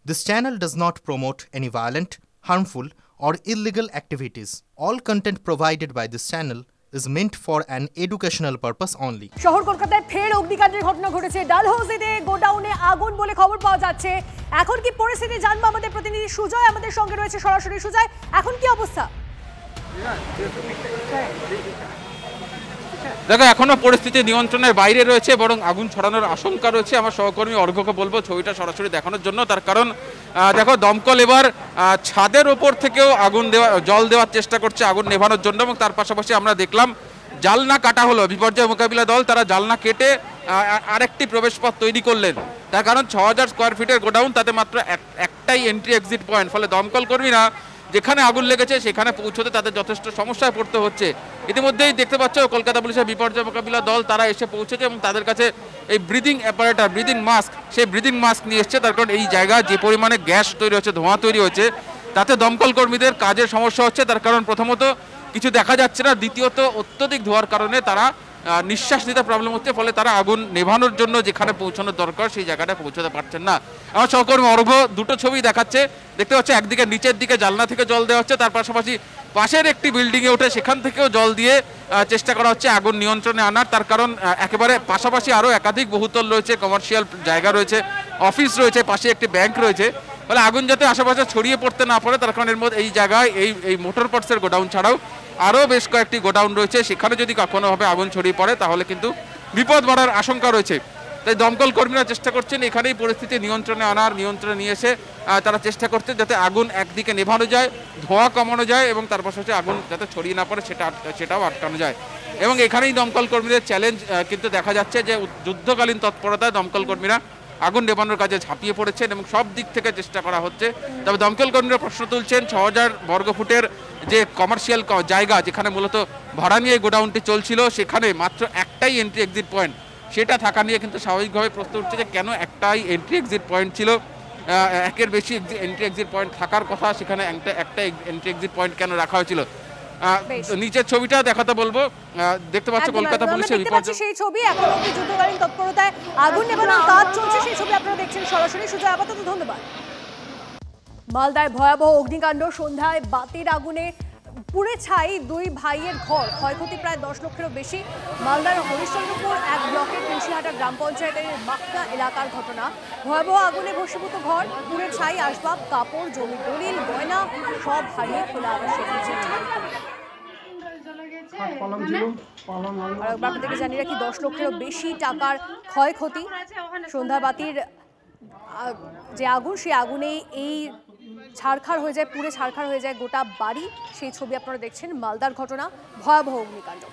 This channel does not promote any violent, harmful, or illegal activities. All content provided by this channel is meant for an educational purpose only. শহর কলকাতায় ফের অগ্নিকাণ্ডের ঘটনা ঘটেছে। ডালহৌসিতে গোডাউনে আগুন বলে খবর পাওয়া যাচ্ছে। এখন কি পরিস্থিতি জানবো আমাদের প্রতিনিধি সুজয় আমাদের সঙ্গে রয়েছে সরাসরি। সুজয়, এখন কি অবস্থা? দেখো, এখনো পরিস্থিতি নিয়ন্ত্রণের বাইরে রয়েছে, বরং আগুন ছড়ানোর আশঙ্কা রয়েছে। আমার সহকর্মী অর্ঘ্যকে বলবো ছবিটা সরাসরি দেখানোর জন্য। তার কারণ দেখো, দমকল এবার ছাদের ওপর থেকেও জল দেওয়ার চেষ্টা করছে আগুন নেভানোর জন্য, এবং তার পাশাপাশি আমরা দেখলাম জালনা কাটা হলো। বিপর্যয় মোকাবিলা দল তারা জালনা কেটে আরেকটি প্রবেশপথ তৈরি করলেন। তার কারণ 6000 স্কোয়ার ফিটের গোডাউন, তাতে মাত্র একটাই এন্ট্রি এক্সিট পয়েন্ট। ফলে দমকল কর্মীরা যেখানে আগুন লেগেছে সেখানে পৌঁছতে তাদের যথেষ্ট সমস্যায় পড়তে হচ্ছে। ইতিমধ্যেই দেখতে পাচ্ছ কলকাতা পুলিশের বিপর্যয় মোকাবিলা দল তারা এসে পৌঁছেছে, এবং তাদের কাছে এই ব্রিদিং অ্যাপারেটার, ব্রিদিং মাস্ক, সেই ব্রিদিং মাস্ক নিয়ে এসছে। তার কারণ এই জায়গায় যে পরিমাণে গ্যাস তৈরি হচ্ছে, ধোঁয়া তৈরি হচ্ছে, তাতে দমকল কর্মীদের কাজের সমস্যা হচ্ছে। তার কারণ প্রথমত কিছু দেখা যাচ্ছে না, দ্বিতীয়ত অত্যধিক ধোঁয়ার কারণে তারা নিঃশ্বাস নিতে প্রবলেম হচ্ছে। ফলে তারা আগুন নেভানোর জন্য যেখানে পৌঁছানোর দরকার সেই জায়গাটা পৌঁছতে পারছেন না। আমার সহকর্মী অর্ঘ্য দুটো ছবি দেখাচ্ছে। দেখতে পাচ্ছে একদিকে নিচের দিকে জানলা থেকে জল দেওয়া হচ্ছে, তার পাশাপাশি পাশের একটি বিল্ডিংয়ে উঠে সেখান থেকেও জল দিয়ে চেষ্টা করা হচ্ছে আগুন নিয়ন্ত্রণে আনার। তার কারণ একেবারে পাশাপাশি আরও একাধিক বহুতল রয়েছে, কমার্শিয়াল জায়গা রয়েছে, অফিস রয়েছে, পাশে একটি ব্যাংক রয়েছে। ফলে আগুন যাতে আশেপাশে ছড়িয়ে পড়তে না পারে, তার কারণ এর মধ্যে এই জায়গায় এই মোটর পার্টসের গোডাউন ছাড়াও আরও বেশ কয়েকটি গোডাউন রয়েছে। সেখানে যদি কখনোভাবে আগুন ছড়িয়ে পড়ে তাহলে কিন্তু বিপদ বাড়ার আশঙ্কা রয়েছে। তাই দমকল কর্মীরা চেষ্টা করছেন এখানেই পরিস্থিতি নিয়ন্ত্রণে আনার, নিয়ন্ত্রণে নিয়ে এসে তারা চেষ্টা করছেন যাতে আগুন একদিকে নেভানো যায়, ধোঁয়া কমানো যায়, এবং তার পাশাপাশি আগুন যাতে ছড়িয়ে না পড়ে সেটাও আটকানো যায়। এবং এখানেই দমকল কর্মীদের চ্যালেঞ্জ কিন্তু দেখা যাচ্ছে যে যুদ্ধকালীন তৎপরতায় দমকল কর্মীরা আগুন নেভানোর কাজে ঝাঁপিয়ে পড়েছেন এবং সব দিক থেকে চেষ্টা করা হচ্ছে। তবে দমকল কর্মীরা প্রশ্ন তুলছেন 6000 বর্গফুটের যে কমার্শিয়াল জায়গা, যেখানে মূলত ভাড়া নিয়ে গোডাউনটি চলছিল, সেখানে মাত্র একটাই এন্ট্রি এক্সিট পয়েন্ট, সেটা থাকা নিয়ে কিন্তু স্বাভাবিকভাবে প্রশ্ন উঠছে যে কেন একটাই এন্ট্রি এক্সিট পয়েন্ট ছিল। একের বেশি এন্ট্রি এক্সিট পয়েন্ট থাকার কথা, সেখানে একটা এন্ট্রি এক্সিট পয়েন্ট কেন রাখা হয়েছিল। নিচের ছবিটা দেখাতে বলবো। দেখতে পাচ্ছ কলকাতা পুলিশের বিপর্যয় সেই ছবি, এখন অবধি যুদ্ধকালীন তৎপরতায় আগুন নেভানোর কাজ চলছে, সেই ছবি আপনারা দেখছেন সরাসরি। সুজয়, আপাতত ধন্যবাদ। মালদায় ভয়াবহ অগ্নিকাণ্ড, সন্ধ্যায় বাতির আগুনে পুড়ে ছাই দুই ভাইয়ের ঘর, ক্ষয়ক্ষতি প্রায় 10 লক্ষেরও বেশি। মালদার হরিশ্চন্দ্রপুর এক ব্লকের তুলসীহাটা গ্রাম পঞ্চায়েতের মাকনা এলাকার ঘটনা। ভয়াবহ আগুনে ভস্মীভূত ঘর, পুড়ে ছাই আসবাব, কাপড়, জমির দলিল, গয়না সব হারিয়ে খোলা আকাশের নিচে। আপনাদেরকে জানিয়ে রাখি 10 লক্ষেরও বেশি টাকার ক্ষয়ক্ষতি। সন্ধ্যাবাতির যে আগুন, সেই আগুনেই এই ছারখার হয়ে যায়, পুড়ে ছারখার হয়ে যায় গোটা বাড়ি। সেই ছবি আপনারা দেখছেন। মালদার ঘটনা, ভয়াবহ অগ্নিকাণ্ড।